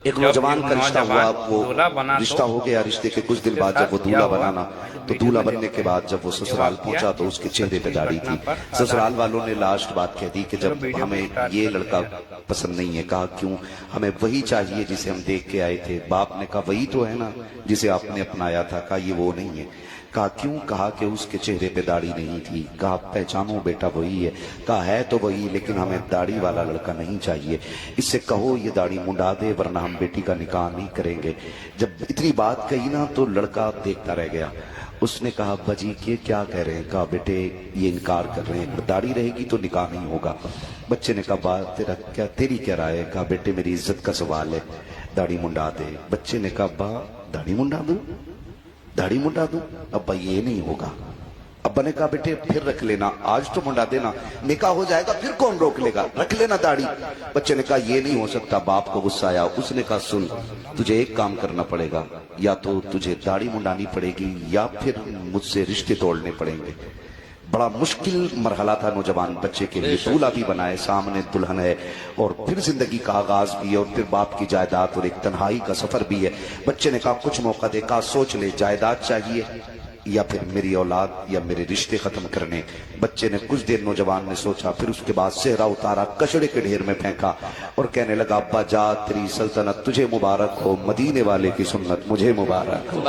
ایک نوجوان کا رشتہ ہوا، وہ رشتہ ہو گیا، رشتے کے کچھ دن بعد جب وہ دولہا بنانا تو دولہا بننے کے بعد جب وہ سسرال پہنچا تو اس کے چہرے پہ داڑھی تھی۔ سسرال والوں نے لاسٹ بات کہہ دی کہ جب ہمیں یہ لڑکا پسند نہیں ہے۔ کہا کیوں؟ ہمیں وہی چاہیے جسے ہم دیکھ کے آئے تھے۔ باپ نے کہا وہی تو ہے نا جسے آپ نے اپنایا تھا۔ کہا یہ وہ نہیں ہے۔ کہا کیوں؟ کہا کہ اس کے چہرے پہ داڑھی نہیں تھی۔ کہا پہچانو بیٹا وہی ہے۔ کہا ہے تو وہی، لیکن ہمیں داڑھی والا لڑکا نہیں چاہیے، اس سے کہو یہ داڑھی منڈا دے ورنہ ہم بیٹی کا نکاح نہیں کریں گے۔ جب اتنی بات کہی نا تو لڑکا دیکھتا رہ گیا۔ اس نے کہا ابا جی یہ کیا کہہ رہے ہیں؟ کہا بیٹے یہ انکار کر رہے ہیں، اگر داڑھی رہے گی تو نکاح نہیں ہوگا۔ بچے نے کہا بات تیری کیا رائے ہے؟ کہا بیٹے میری عزت کا سوال ہے، داڑھی منڈا دے۔ بچے نے کہا ابا داڑھی منڈا دوں؟ داڑھی منڈا دوں؟ ابا یہ نہیں ہوگا۔ ابا نے کہا بیٹے پھر رکھ لینا، آج تو منڈا دینا، نکاح ہو جائے گا پھر کون روک لے گا، رکھ لینا داڑھی۔ بچے نے کہا یہ نہیں ہو سکتا۔ باپ کو غصہ آیا، اس نے کہا سن تجھے ایک کام کرنا پڑے گا، یا تو تجھے داڑھی منڈانی پڑے گی یا پھر مجھ سے رشتے توڑنے پڑیں گے۔ بڑا مشکل مرحلہ تھا نوجوان بچے کے لیے، دولہا بھی بنائے، سامنے دلہن ہے، اور پھر زندگی کا آغاز بھی ہے، اور پھر باپ کی جائیداد اور ایک تنہائی کا سفر بھی ہے۔ بچے نے کہا کچھ موقع دے۔ کہا سوچ لے، جائیداد چاہیے یا پھر میری اولاد یا میرے رشتے ختم کرنے۔ بچے نے کچھ دیر نوجوان نے سوچا، پھر اس کے بعد صحرا اتارا، کچڑے کے ڈھیر میں پھینکا اور کہنے لگا ابا جا تیری سلطنت تجھے مبارک ہو، مدینے والے کی سنت مجھے مبارک ہو۔